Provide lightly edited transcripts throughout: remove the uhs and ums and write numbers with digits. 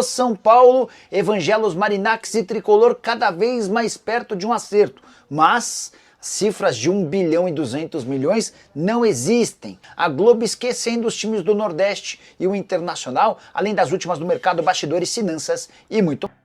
São Paulo, Evangelos, Marinacks e Tricolor cada vez mais perto de um acerto, mas cifras de 1 bilhão e 200 milhões não existem. A Globo esquecendo os times do Nordeste e o Internacional, além das últimas do mercado, bastidores, finanças e muito mais.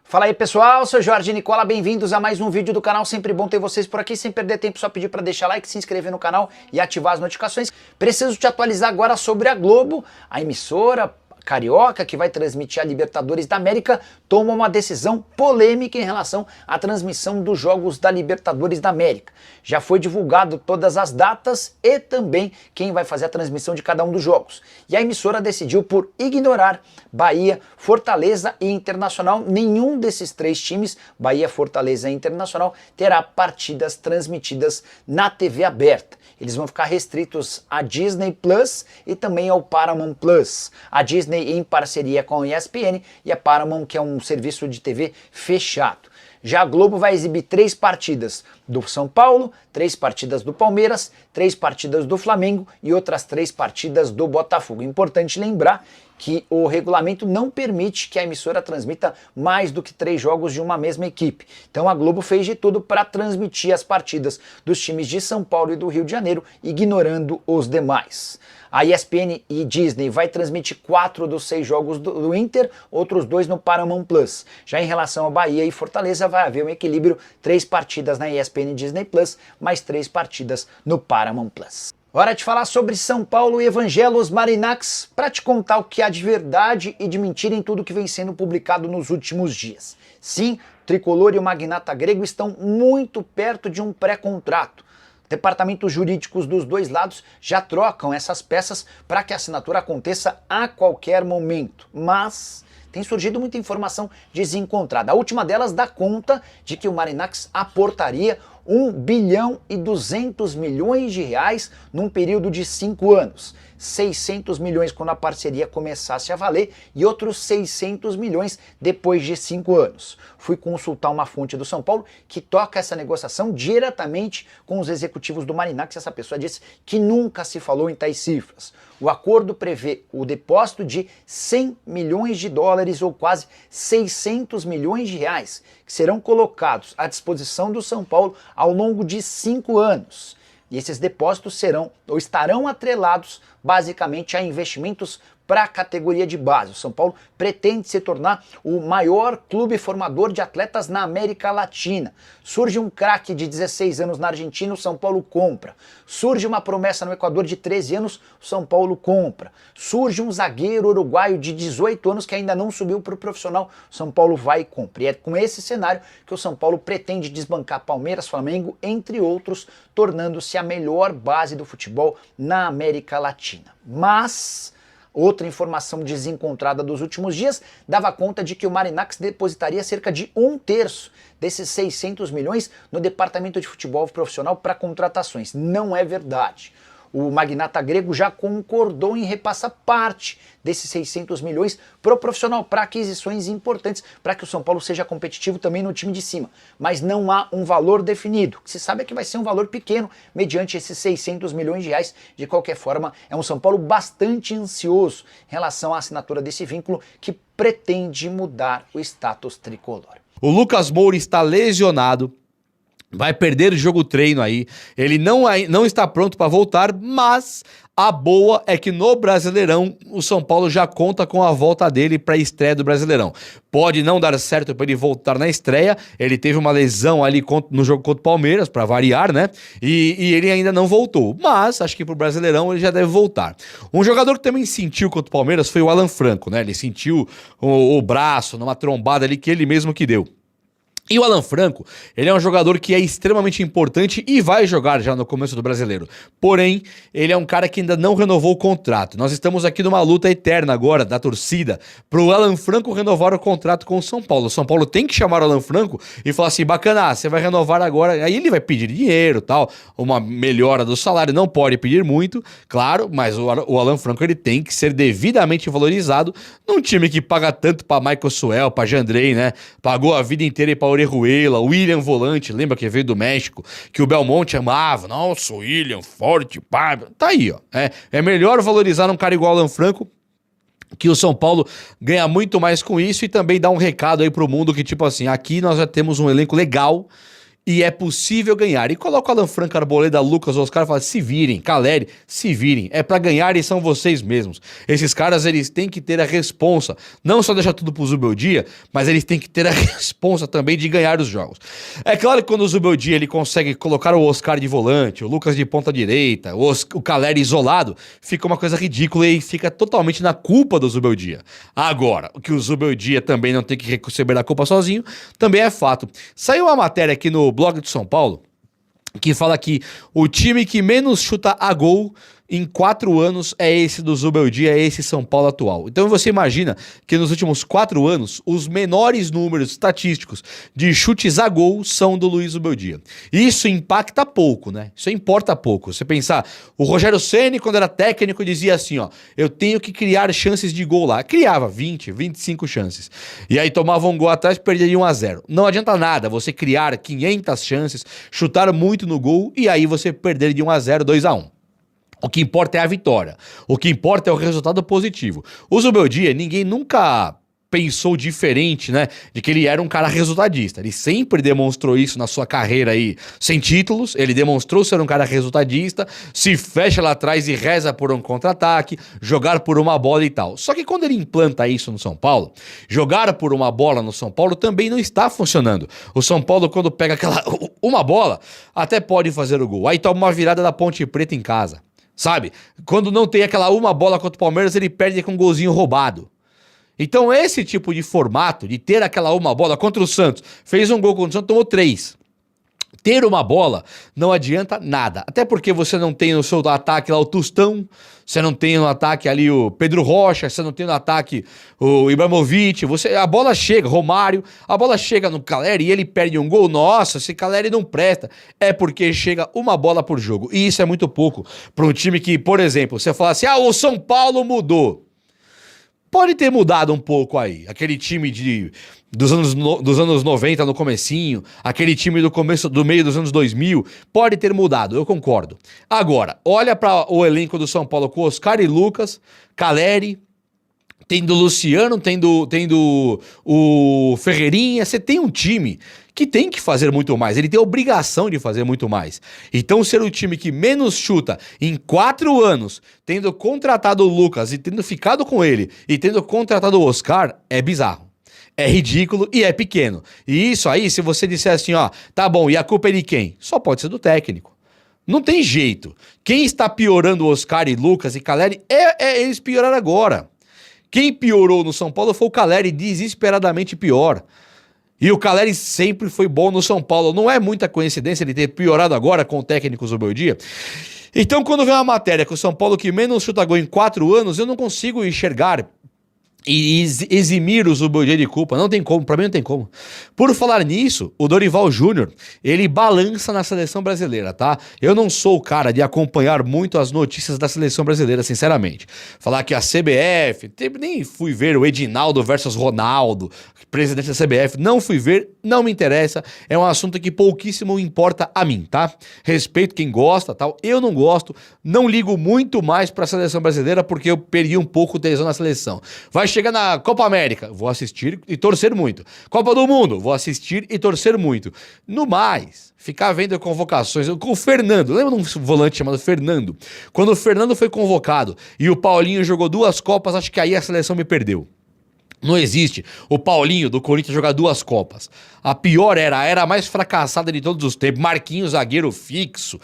Fala aí pessoal, sou Jorge Nicola, bem-vindos a mais um vídeo do canal, sempre bom ter vocês por aqui, sem perder tempo, só pedir para deixar like, se inscrever no canal e ativar as notificações. Preciso te atualizar agora sobre a Globo, a emissora carioca que vai transmitir a Libertadores da América toma uma decisão polêmica em relação à transmissão dos jogos da Libertadores da América. Já foi divulgado todas as datas e também quem vai fazer a transmissão de cada um dos jogos. E a emissora decidiu por ignorar Bahia, Fortaleza e Internacional. Nenhum desses três times, Bahia, Fortaleza e Internacional, terá partidas transmitidas na TV aberta. Eles vão ficar restritos à Disney Plus e também ao Paramount Plus. A Disney em parceria com a ESPN e a Paramount, que é um serviço de TV fechado. Já a Globo vai exibir 3 partidas do São Paulo, 3 partidas do Palmeiras, 3 partidas do Flamengo e outras 3 partidas do Botafogo. Importante lembrar que o regulamento não permite que a emissora transmita mais do que 3 jogos de uma mesma equipe. Então a Globo fez de tudo para transmitir as partidas dos times de São Paulo e do Rio de Janeiro, ignorando os demais. A ESPN e Disney vai transmitir 4 dos 6 jogos do Inter, outros 2 no Paramount Plus. Já em relação a Bahia e Fortaleza vai haver um equilíbrio, 3 partidas na ESPN e Disney Plus, mais 3 partidas no Paramount Plus. Hora de falar sobre São Paulo e Evangelos Marinacks para te contar o que há de verdade e de mentira em tudo que vem sendo publicado nos últimos dias. Sim, o Tricolor e o magnata grego estão muito perto de um pré-contrato. Departamentos jurídicos dos dois lados já trocam essas peças para que a assinatura aconteça a qualquer momento, mas tem surgido muita informação desencontrada. A última delas dá conta de que o Marinacks aportaria 1 bilhão e 200 milhões de reais num período de 5 anos. 600 milhões quando a parceria começasse a valer e outros 600 milhões depois de 5 anos. Fui consultar uma fonte do São Paulo que toca essa negociação diretamente com os executivos do Marinacks e essa pessoa disse que nunca se falou em tais cifras. O acordo prevê o depósito de 100 milhões de dólares ou quase 600 milhões de reais que serão colocados à disposição do São Paulo ao longo de 5 anos. E esses depósitos serão ou estarão atrelados basicamente a investimentos para a categoria de base. O São Paulo pretende se tornar o maior clube formador de atletas na América Latina. Surge um craque de 16 anos na Argentina, o São Paulo compra. Surge uma promessa no Equador de 13 anos, o São Paulo compra. Surge um zagueiro uruguaio de 18 anos que ainda não subiu para o profissional, o São Paulo vai e compra. E é com esse cenário que o São Paulo pretende desbancar Palmeiras, Flamengo, entre outros, tornando-se a melhor base do futebol na América Latina. Mas outra informação desencontrada dos últimos dias dava conta de que o Marinacks depositaria cerca de 1/3 desses 600 milhões no departamento de futebol profissional para contratações. Não é verdade. O magnata grego já concordou em repassar parte desses 600 milhões para o profissional, para aquisições importantes, para que o São Paulo seja competitivo também no time de cima. Mas não há um valor definido. O que se sabe é que vai ser um valor pequeno, mediante esses 600 milhões de reais. De qualquer forma, é um São Paulo bastante ansioso em relação à assinatura desse vínculo que pretende mudar o status tricolor. O Lucas Moura está lesionado. Vai perder o jogo treino aí, ele não está pronto para voltar, mas a boa é que no Brasileirão o São Paulo já conta com a volta dele para a estreia do Brasileirão. Pode não dar certo para ele voltar na estreia, ele teve uma lesão ali no jogo contra o Palmeiras, para variar, né? E ele ainda não voltou, mas acho que pro Brasileirão ele já deve voltar. Um jogador que também sentiu contra o Palmeiras foi o Alan Franco, né? Ele sentiu o braço numa trombada ali que ele mesmo que deu. E o Alan Franco, ele é um jogador que é extremamente importante e vai jogar já no começo do Brasileiro. Porém, ele é um cara que ainda não renovou o contrato. Nós estamos aqui numa luta eterna agora da torcida pro Alan Franco renovar o contrato com o São Paulo. O São Paulo tem que chamar o Alan Franco e falar assim, bacana, você vai renovar agora. Aí ele vai pedir dinheiro e tal, uma melhora do salário, não pode pedir muito, claro, mas o Alan Franco ele tem que ser devidamente valorizado num time que paga tanto pra Michael Suel, pra Jandrei, né? Pagou a vida inteira e pra Orejuela, o William Volante, lembra que veio do México, que o Belmonte amava, nossa, o William, forte, pá, tá aí, ó. É melhor valorizar um cara igual o Alan Franco que o São Paulo ganha muito mais com isso e também dá um recado aí pro mundo que, tipo assim, aqui nós já temos um elenco legal e é possível ganhar. E coloca o Alan Franco, Arboleda, Lucas, Oscar e fala, se virem, Caleri, se virem. É pra ganhar e são vocês mesmos. Esses caras, eles têm que ter a responsa. Não só deixar tudo pro Zubeldia, mas eles têm que ter a responsa também de ganhar os jogos. É claro que quando o Zubeldia, ele consegue colocar o Oscar de volante, o Lucas de ponta direita, o Caleri isolado, fica uma coisa ridícula e fica totalmente na culpa do Zubeldia. Agora, o que o Zubeldia também não tem que receber a culpa sozinho, também é fato. Saiu uma matéria aqui no blog de São Paulo, que fala que o time que menos chuta a gol em 4 anos é esse do Zubeldia, é esse São Paulo atual. Então você imagina que nos últimos 4 anos, os menores números estatísticos de chutes a gol são do Luiz Zubeldia. Isso impacta pouco, né? Isso importa pouco. Você pensar, o Rogério Ceni, quando era técnico, dizia assim, ó, eu tenho que criar chances de gol lá. Criava 20, 25 chances. E aí tomava um gol atrás e perdia de 1-0. Não adianta nada você criar 500 chances, chutar muito no gol e aí você perder de 1-0, 2-1. O que importa é a vitória. O que importa é o resultado positivo. O Zubeldia, ninguém nunca pensou diferente, né? De que ele era um cara resultadista. Ele sempre demonstrou isso na sua carreira aí, sem títulos. Ele demonstrou ser um cara resultadista, se fecha lá atrás e reza por um contra-ataque, jogar por uma bola e tal. Só que quando ele implanta isso no São Paulo, jogar por uma bola no São Paulo também não está funcionando. O São Paulo, quando pega aquela uma bola, até pode fazer o gol. Aí toma uma virada da Ponte Preta em casa. Sabe? Quando não tem aquela uma bola contra o Palmeiras, ele perde com um golzinho roubado. Então esse tipo de formato, de ter aquela uma bola contra o Santos, fez um gol contra o Santos, tomou 3. Ter uma bola não adianta nada. Até porque você não tem no seu ataque lá o Tostão, você não tem no ataque ali o Pedro Rocha, você não tem no ataque o Ibrahimovic, a bola chega, Romário, a bola chega no Caleri e ele perde um gol. Nossa, esse Caleri não presta. É porque chega uma bola por jogo. E isso é muito pouco para um time que, por exemplo, você fala assim, o São Paulo mudou. Pode ter mudado um pouco aí. Aquele time dos anos 90 no comecinho, aquele time do meio dos anos 2000, pode ter mudado, eu concordo. Agora, olha para o elenco do São Paulo com Oscar e Lucas, Caleri, tendo o Luciano, tendo o Ferreirinha, você tem um time que tem que fazer muito mais, ele tem a obrigação de fazer muito mais. Então ser o time que menos chuta em 4 anos, tendo contratado o Lucas e tendo ficado com ele, e tendo contratado o Oscar, é bizarro. É ridículo e é pequeno. E isso aí, se você disser assim, tá bom, e a culpa é de quem? Só pode ser do técnico. Não tem jeito. Quem está piorando o Oscar e Lucas e Caleri eles pioraram agora. Quem piorou no São Paulo foi o Caleri, desesperadamente pior. E o Caleri sempre foi bom no São Paulo. Não é muita coincidência ele ter piorado agora com o técnico Zubeldia. Então, quando vem uma matéria que o São Paulo que menos chuta gol em 4 anos, eu não consigo enxergar e eximir o Zubeldia de culpa. Não tem como, pra mim não tem como. Por falar nisso, o Dorival Júnior, ele balança na seleção brasileira, tá? Eu não sou o cara de acompanhar muito as notícias da seleção brasileira, sinceramente. Falar que a CBF, nem fui ver o Edinaldo versus Ronaldo, presidente da CBF, não fui ver, não me interessa, é um assunto que pouquíssimo importa a mim, tá? Respeito quem gosta, tal, eu não gosto, não ligo muito mais pra seleção brasileira porque eu perdi um pouco o tesão na seleção. Vai chegar na Copa América, vou assistir e torcer muito. Copa do Mundo, vou assistir e torcer muito. No mais, ficar vendo convocações com o Fernando, lembra de um volante chamado Fernando? Quando o Fernando foi convocado e o Paulinho jogou 2 Copas, acho que aí a seleção me perdeu. Não existe o Paulinho do Corinthians jogar 2 Copas. A pior era a mais fracassada de todos os tempos. Marquinhos, zagueiro fixo,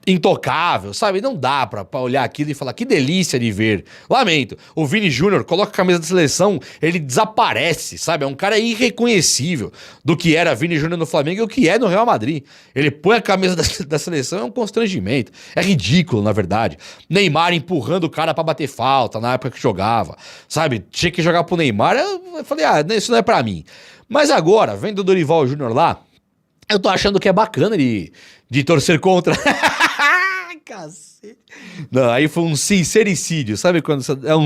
intocável, sabe? Não dá pra olhar aquilo e falar que delícia de ver. Lamento. O Vini Júnior coloca a camisa da seleção, ele desaparece, sabe? É um cara irreconhecível do que era Vini Júnior no Flamengo e o que é no Real Madrid. Ele põe a camisa da seleção, é um constrangimento. É ridículo, na verdade. Neymar empurrando o cara pra bater falta na época que jogava, sabe? Tinha que jogar pro Neymar. Eu falei, isso não é pra mim. Mas agora, vendo o Dorival Júnior lá, eu tô achando que é bacana de torcer contra. Cacete. Não, aí foi um sincericídio. Sabe quando é um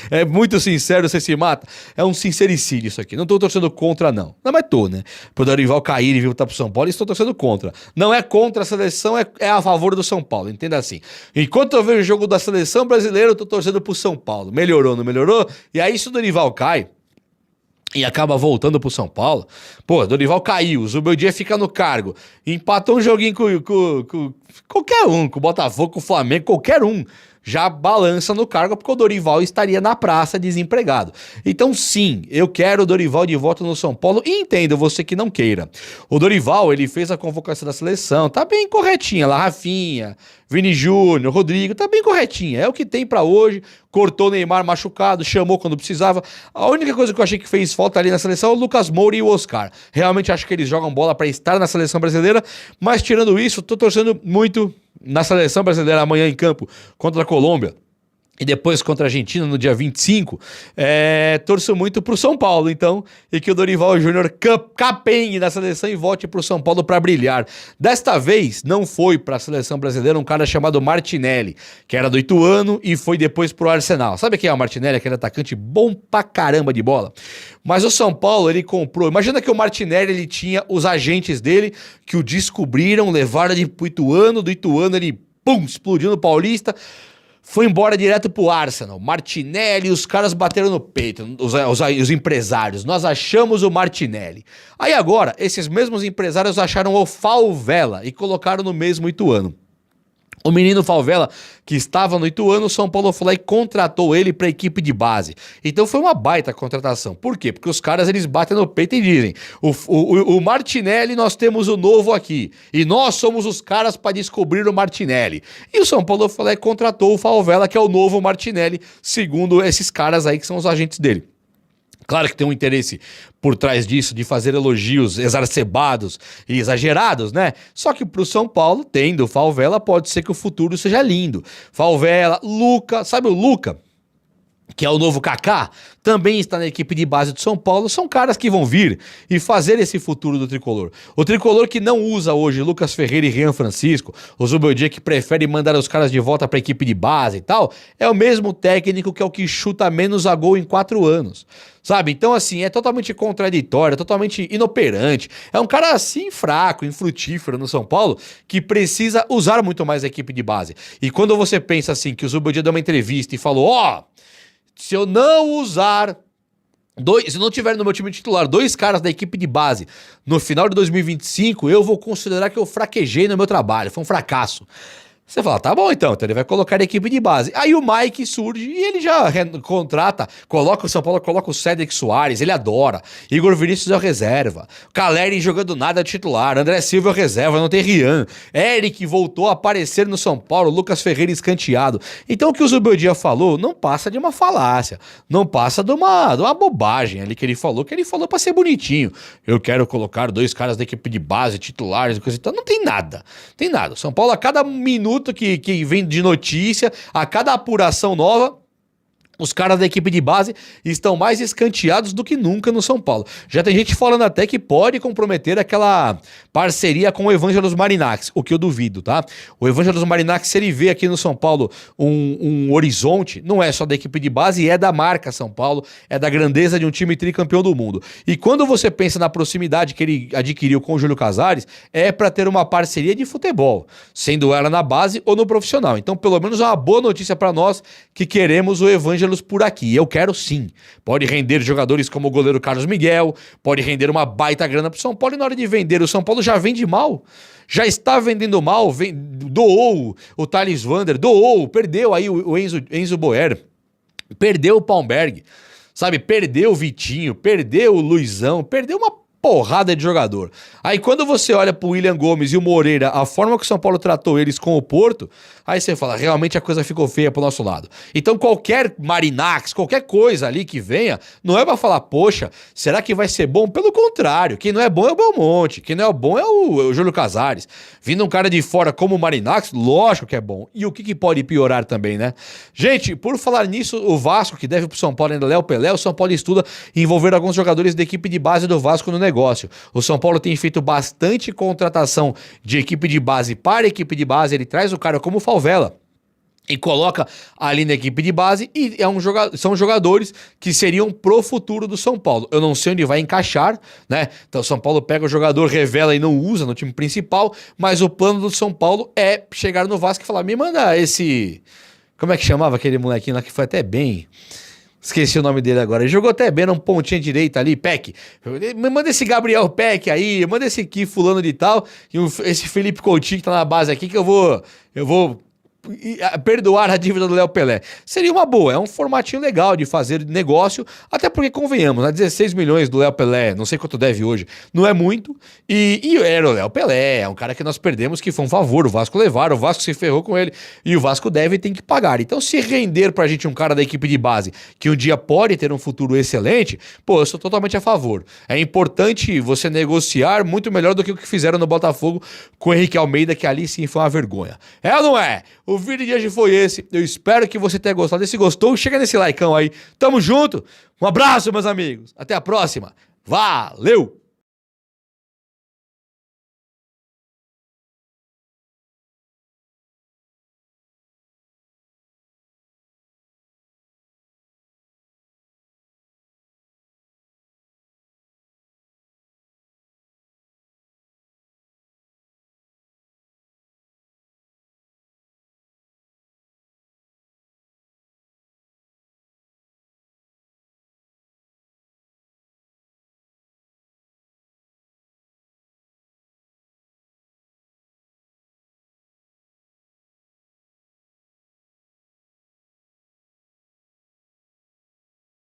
é muito sincero, você se mata? É um sincericídio isso aqui. Não tô torcendo contra, não. Não, mas tô, né? Pro Dorival cair e voltar pro São Paulo, estou torcendo contra. Não é contra a seleção, é a favor do São Paulo. Entenda assim. Enquanto eu vejo o jogo da seleção brasileira, eu tô torcendo pro São Paulo. Melhorou, não melhorou? E aí, se o Dorival cai e acaba voltando pro São Paulo, pô, Dorival caiu, o Zubeldia fica no cargo, empatou um joguinho com qualquer um, com o Botafogo, com o Flamengo, qualquer um, já balança no cargo porque o Dorival estaria na praça desempregado. Então sim, eu quero o Dorival de volta no São Paulo e entendo você que não queira. O Dorival, ele fez a convocação da seleção, tá bem corretinha lá, Rafinha, Vini Júnior, Rodrigo, tá bem corretinha, é o que tem pra hoje, cortou o Neymar machucado, chamou quando precisava. A única coisa que eu achei que fez falta ali na seleção é o Lucas Moura e o Oscar. Realmente acho que eles jogam bola pra estar na seleção brasileira, mas tirando isso, tô torcendo muito na seleção brasileira amanhã em campo contra a Colômbia e depois contra a Argentina no dia 25, torço muito pro São Paulo, então, e que o Dorival Júnior capengue na seleção e volte pro São Paulo para brilhar. Desta vez, não foi pra seleção brasileira um cara chamado Martinelli, que era do Ituano e foi depois pro Arsenal. Sabe quem é o Martinelli? Aquele atacante bom pra caramba de bola. Mas o São Paulo, ele comprou... Imagina que o Martinelli, ele tinha os agentes dele que o descobriram, levaram ele pro Ituano, do Ituano ele, pum, explodiu no Paulista... Foi embora direto pro Arsenal. Martinelli, os caras bateram no peito, os empresários. Nós achamos o Martinelli. Aí agora, esses mesmos empresários acharam o Falvela e colocaram no mesmo Ituano. O menino Falvela, que estava no Ituano, o São Paulo foi lá e contratou ele para a equipe de base. Então foi uma baita contratação. Por quê? Porque os caras, eles batem no peito e dizem: o Martinelli, nós temos o novo aqui. E nós somos os caras para descobrir o Martinelli. E o São Paulo foi lá e contratou o Falvela, que é o novo Martinelli, segundo esses caras aí que são os agentes dele. Claro que tem um interesse por trás disso de fazer elogios exacerbados e exagerados, né? Só que pro São Paulo, tendo o Falvela, pode ser que o futuro seja lindo. Falvela, Luca, sabe o Luca? Que é o novo Kaká, também está na equipe de base do São Paulo, são caras que vão vir e fazer esse futuro do Tricolor. O Tricolor que não usa hoje Lucas Ferreira e Rian Francisco, o Zubeldia que prefere mandar os caras de volta para a equipe de base e tal, é o mesmo técnico que é o que chuta menos a gol em 4 anos. Sabe? Então, assim, é totalmente contraditório, é totalmente inoperante. É um cara, assim, fraco, infrutífero no São Paulo, que precisa usar muito mais a equipe de base. E quando você pensa, assim, que o Zubeldia deu uma entrevista e falou: se eu não usar se não tiver no meu time titular 2 caras da equipe de base no final de 2025, eu vou considerar que eu fraquejei no meu trabalho, foi um fracasso. Você fala, tá bom então ele vai colocar a equipe de base. Aí o Mike surge e ele já contrata, coloca o São Paulo, coloca o Cédric Soares, ele adora. Igor Vinícius é o reserva. Caleri jogando nada titular. André Silva é o reserva, não tem Rian. Eric voltou a aparecer no São Paulo, Lucas Ferreira escanteado. Então o que o Zubeldia falou não passa de uma falácia, não passa de uma bobagem ali que ele falou pra ser bonitinho. Eu quero colocar 2 caras da equipe de base, titulares, coisa e tal. Não tem nada, tem nada. São Paulo a cada minuto que vem de notícia, a cada apuração nova, os caras da equipe de base estão mais escanteados do que nunca no São Paulo. Já tem gente falando até que pode comprometer aquela parceria com o Evangelos Marinax, o que eu duvido, tá? O Evangelos Marinax, se ele vê aqui no São Paulo um horizonte, não é só da equipe de base, é da marca São Paulo, é da grandeza de um time tricampeão do mundo. E quando você pensa na proximidade que ele adquiriu com o Júlio Casares, é para ter uma parceria de futebol, sendo ela na base ou no profissional. Então, pelo menos é uma boa notícia para nós que queremos o Evangelos por aqui. Eu quero sim. Pode render jogadores como o goleiro Carlos Miguel, pode render uma baita grana pro São Paulo, e na hora de vender, o São Paulo já vende mal. Já está vendendo mal, doou o Thales Vander, perdeu aí o Enzo Boer, perdeu o Palmberg, sabe? Perdeu o Vitinho, perdeu o Luizão, perdeu uma porrada de jogador. Aí quando você olha pro William Gomes e o Moreira, a forma que o São Paulo tratou eles com o Porto, aí você fala, realmente a coisa ficou feia pro nosso lado. Então qualquer Marinax, qualquer coisa ali que venha, não é pra falar, poxa, será que vai ser bom? Pelo contrário, quem não é bom é o Belmonte, quem não é bom é o Júlio Casares. Vindo um cara de fora como o Marinax, lógico que é bom. E o que pode piorar também, né? Gente, por falar nisso, o Vasco, que deve pro São Paulo ainda Léo Pelé, o São Paulo estuda envolver alguns jogadores da equipe de base do Vasco no negócio. negócio. O São Paulo tem feito bastante contratação de equipe de base para equipe de base, ele traz o cara como Falvela e coloca ali na equipe de base e são jogadores que seriam pro futuro do São Paulo. Eu não sei onde vai encaixar, né? Então o São Paulo pega o jogador, revela e não usa no time principal, mas o plano do São Paulo é chegar no Vasco e falar, me manda esse... Como é que chamava aquele molequinho lá que foi até bem... Esqueci o nome dele agora. Ele jogou até bem, um pontinha direita ali, Peck. Me manda esse Gabriel Peck aí, manda esse aqui fulano de tal, e esse Felipe Coutinho que tá na base aqui que eu vou perdoar a dívida do Léo Pelé. Seria uma boa, é um formatinho legal de fazer negócio, até porque convenhamos, né? 16 milhões do Léo Pelé, não sei quanto deve hoje, não é muito, e era o Léo Pelé, é um cara que nós perdemos que foi um favor, o Vasco levar, o Vasco se ferrou com ele, e o Vasco deve e tem que pagar. Então se render pra gente um cara da equipe de base, que um dia pode ter um futuro excelente, pô, eu sou totalmente a favor. É importante você negociar muito melhor do que o que fizeram no Botafogo com o Henrique Almeida, que ali sim foi uma vergonha. É ou não é? O vídeo de hoje foi esse. Eu espero que você tenha gostado. Se gostou, chega nesse likeão aí. Tamo junto. Um abraço, meus amigos. Até a próxima. Valeu!